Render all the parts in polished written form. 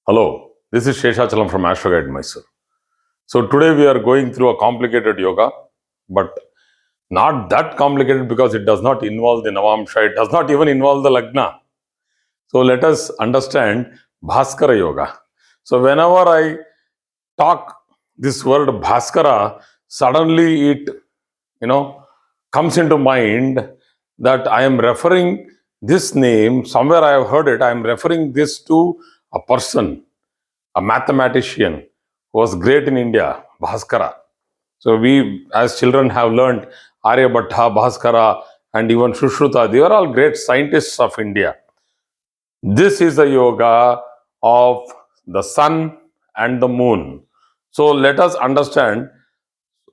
Hello, this is Sheshachalam from Astro Guide Mysore. So today we are going through a complicated yoga, but not that complicated because it does not involve the Navamsha, it does not even involve the Lagna. So let us understand Bhaskara Yoga. So whenever I talk this word Bhaskara, suddenly it comes into mind that I am referring this name, somewhere I have heard it, I am referring this to a person, a mathematician who was great in India, Bhaskara. So we as children have learned Aryabhatta, Bhaskara and even Sushruta. They are all great scientists of India. This is the yoga of the sun and the moon. So let us understand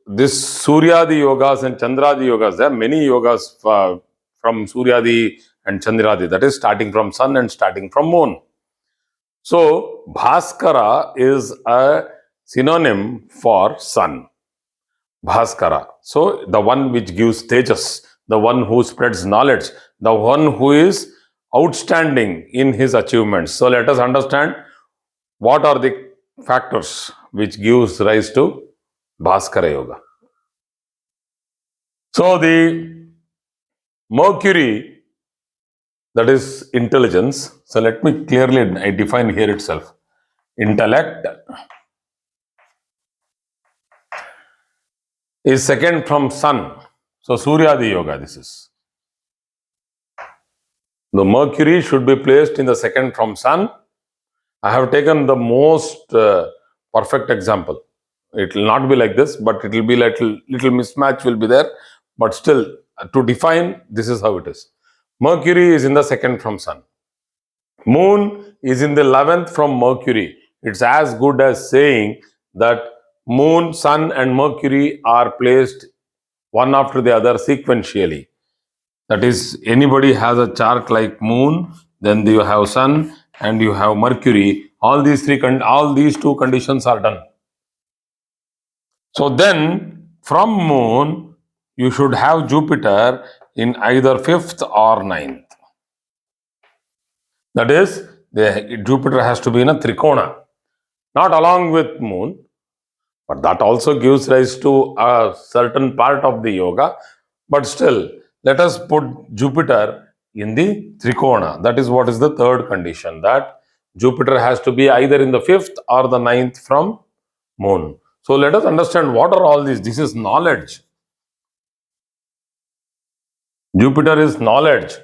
this Suryadi yogas and Chandradi yogas. There are many yogas from Suryadi and Chandradi, that is starting from sun and starting from moon. So Bhaskara is a synonym for sun. Bhaskara. So the one which gives tejas, the one who spreads knowledge, the one who is outstanding in his achievements. So let us understand what are the factors which gives rise to Bhaskara Yoga. So the Mercury, that is intelligence. So let me clearly define here itself. Intellect is second from sun. So Suryadi Yoga this is. The Mercury should be placed in the second from sun. I have taken the most perfect example. It will not be like this, but it will be little mismatch will be there. But still, to define, this is how it is. Mercury is in the second from sun. Moon is in the 11th from Mercury. It's as good as saying that moon, sun and Mercury are placed one after the other sequentially. That is, anybody has a chart like moon, then you have sun and you have Mercury. All these two conditions are done. So then from moon, you should have Jupiter in either 5th or 9th. That is, Jupiter has to be in a trikona, not along with moon, but that also gives rise to a certain part of the yoga. But still, let us put Jupiter in the trikona. That is what is the third condition, that Jupiter has to be either in the 5th or the 9th from moon. So let us understand what are all these. This is knowledge. Jupiter is knowledge,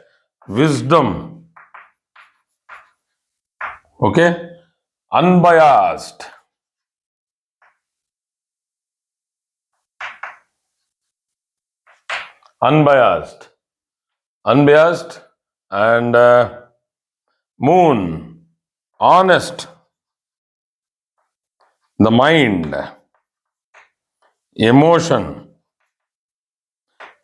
wisdom, okay, unbiased, unbiased, and moon, honest, the mind, emotion.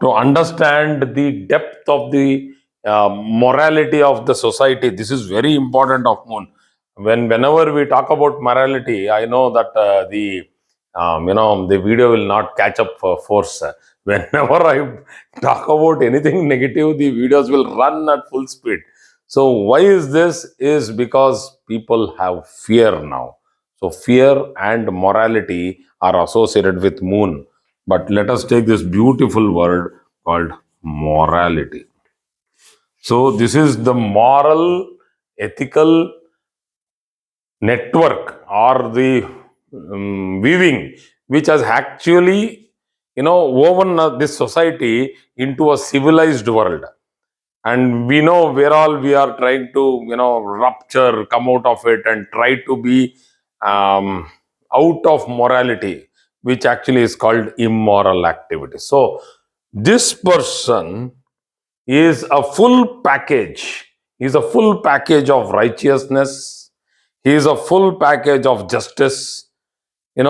To understand the depth of the morality of the society, this is very important of moon. Whenever we talk about morality, I know that the video will not catch up for force. Whenever I talk about anything negative, the videos will run at full speed. So why is this? Is because people have fear now. So fear and morality are associated with moon. But let us take this beautiful word called morality. So this is the moral, ethical network or the weaving which has actually woven this society into a civilized world. And we know where all we are trying to rupture, come out of it and try to be out of morality, which actually is called immoral activity. So this person is a full package. He is a full package of righteousness. He is a full package of justice. He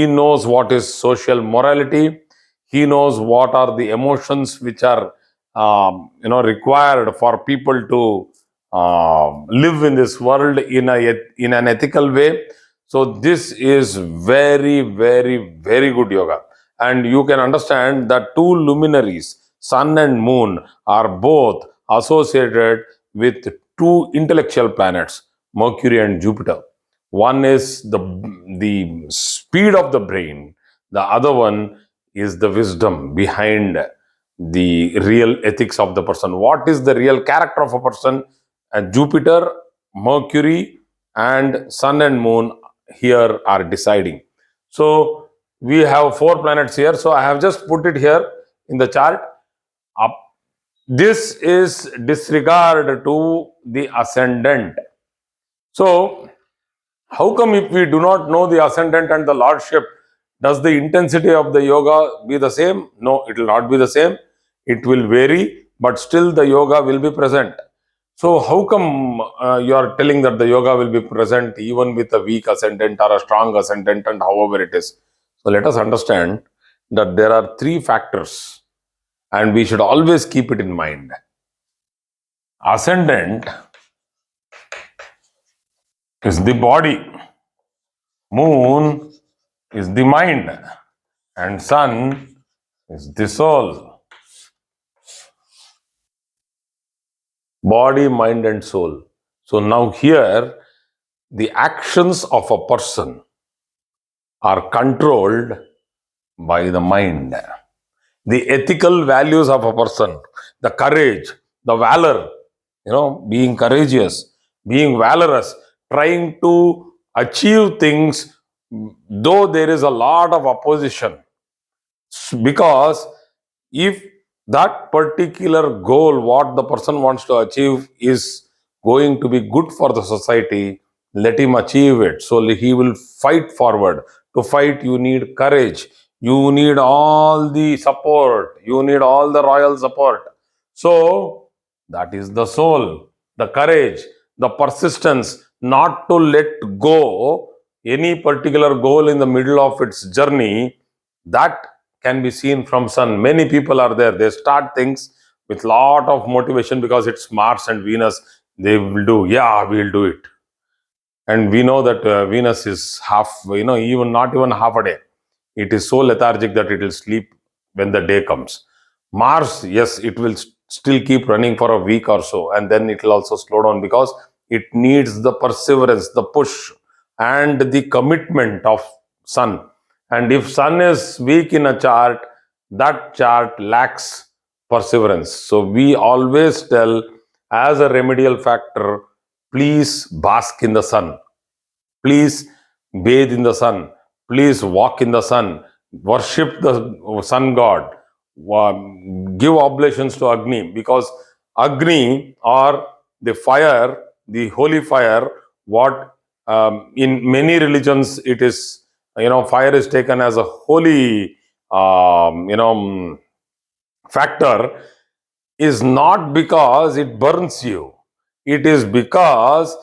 knows what is social morality. He knows what are the emotions which are required for people to live in this world in an ethical way. So this is very, very, very good yoga. And you can understand that two luminaries, sun and moon, are both associated with two intellectual planets, Mercury and Jupiter. One is the speed of the brain. The other one is the wisdom behind the real ethics of the person. What is the real character of a person? And Jupiter, Mercury, and Sun and Moon here are deciding. So we have 4 planets here. So I have just put it here in the chart. Up. This is disregard to the ascendant. So how come if we do not know the ascendant and the lordship, does the intensity of the yoga be the same? No, it will not be the same. It will vary, but still the yoga will be present. So how come you are telling that the yoga will be present even with a weak ascendant or a strong ascendant and however it is? So let us understand that there are 3 factors and we should always keep it in mind. Ascendant is the body, moon is the mind, and sun is the soul. Body, mind, and soul. So now here, the actions of a person are controlled by the mind. The ethical values of a person, the courage, the valor, being courageous, being valorous, trying to achieve things, though there is a lot of opposition. Because if that particular goal, what the person wants to achieve, is going to be good for the society, let him achieve it. So he will fight forward. To fight, you need courage, you need all the support, you need all the royal support. So that is the soul, the courage, the persistence not to let go any particular goal in the middle of its journey. That can be seen from sun. Many people are there, they start things with lot of motivation because it's Mars and Venus. They will do, yeah, we'll do it. And we know that Venus is half, even not even half a day. It is so lethargic that it will sleep when the day comes. Mars, yes, it will still keep running for a week or so, and then it will also slow down because it needs the perseverance, the push, and the commitment of sun. And if sun is weak in a chart, that chart lacks perseverance. So we always tell, as a remedial factor, please bask in the sun. Please bathe in the sun. Please walk in the sun. Worship the sun god. Give oblations to Agni, because Agni, or the fire, the holy fire, what in many religions it is, fire is taken as a holy factor, is not because it burns you. It is because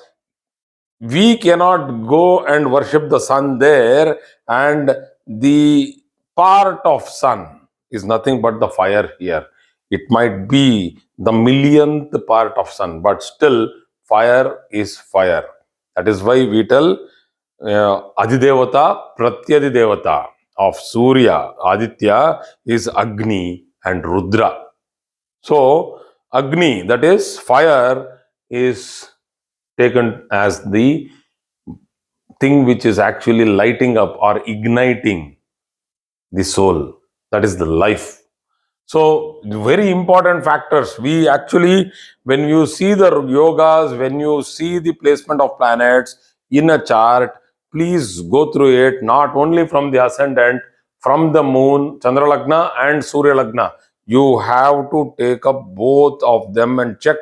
we cannot go and worship the sun there, and the part of sun is nothing but the fire here. It might be the millionth part of sun, but still fire is fire. That is why we tell Adidevata, Pratyadidevata of Surya, Aditya, is Agni and Rudra. So Agni, that is fire, is taken as the thing which is actually lighting up or igniting the soul. That is the life. So very important factors. We actually, when you see the yogas, when you see the placement of planets in a chart, please go through it, not only from the ascendant, from the moon, Chandra Lagna and Surya Lagna. You have to take up both of them and check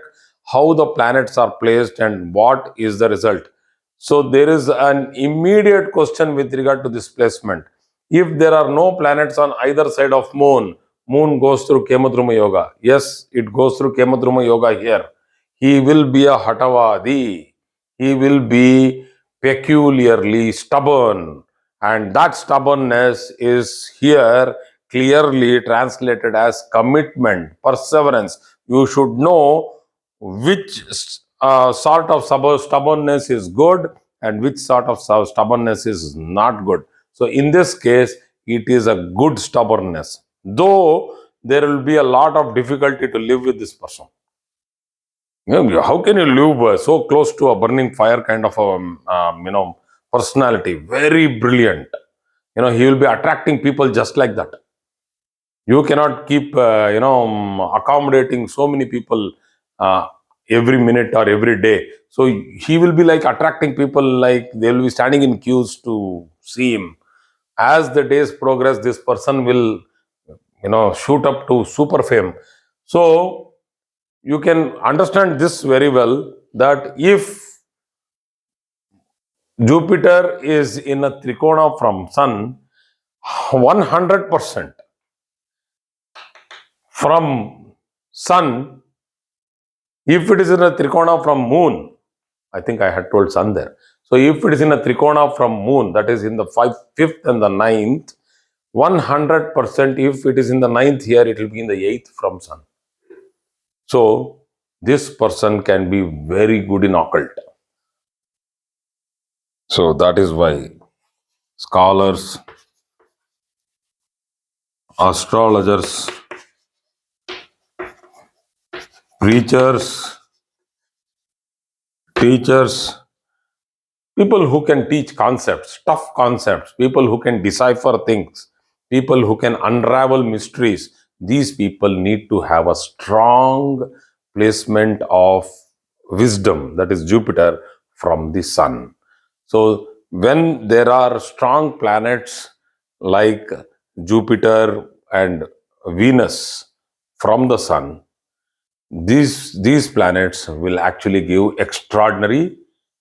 how the planets are placed and what is the result. So there is an immediate question with regard to this placement. If there are no planets on either side of moon goes through Kemadruma Yoga. Yes, it goes through Kemadruma Yoga here. He will be a Hatavadi. He will be peculiarly stubborn. And that stubbornness is here clearly translated as commitment, perseverance. You should know which sort of stubbornness is good and which sort of stubbornness is not good. So in this case, it is a good stubbornness, though there will be a lot of difficulty to live with this person. How can you live so close to a burning fire kind of a personality, very brilliant. He will be attracting people just like that. You cannot keep, accommodating so many people uh, every minute or every day. So he will be like attracting people, like they will be standing in queues to see him. As the days progress, this person will, shoot up to super fame. So you can understand this very well, that if Jupiter is in a trikona from Sun, 100% from Sun. If it is in a trikona from Moon, I think I had told Sun there. So if it is in a trikona from Moon, that is in the fifth and the ninth, 100%, if it is in the ninth here, it will be in the eighth from Sun. So this person can be very good in occult. So that is why scholars, astrologers, preachers, teachers, people who can teach concepts, tough concepts, people who can decipher things, people who can unravel mysteries, these people need to have a strong placement of wisdom, that is Jupiter, from the Sun. So when there are strong planets like Jupiter and Venus from the Sun, these planets will actually give extraordinary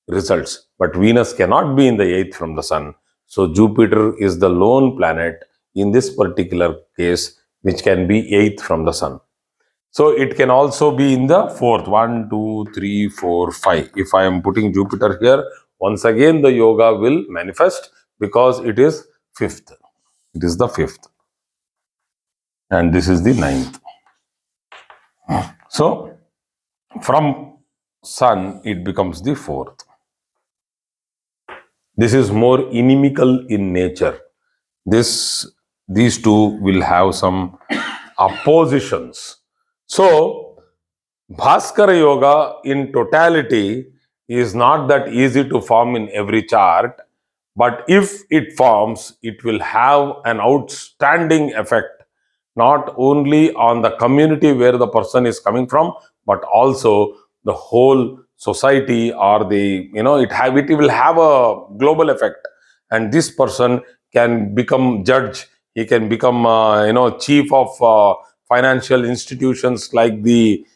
results. But Venus cannot be in the eighth from the Sun. So Jupiter is the lone planet in this particular case which can be eighth from the Sun. So it can also be in the fourth. 1, 2, 3, 4, 5. If I am putting Jupiter here, once again the yoga will manifest, because it is fifth. It is the fifth. And this is the ninth. So from Sun, it becomes the fourth. This is more inimical in nature. These two will have some oppositions. So Bhaskara Yoga in totality is not that easy to form in every chart, but if it forms, it will have an outstanding effect, not only on the community where the person is coming from, but also the whole society, or it will have a global effect. And this person can become judge, he can become chief of financial institutions like the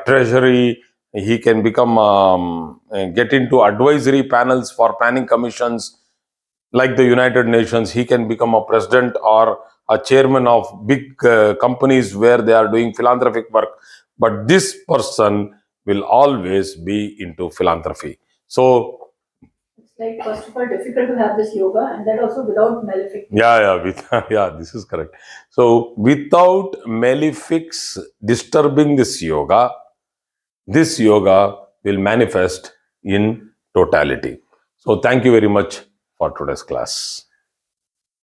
treasury, he can become get into advisory panels for planning commissions like the United Nations. He can become a president or a chairman of big companies where they are doing philanthropic work. But this person will always be into philanthropy. So it's like, first of all, difficult to have this yoga, and that also without malefic. yeah, this is correct. So without malefics disturbing this yoga will manifest in totality. So thank you very much for today's class.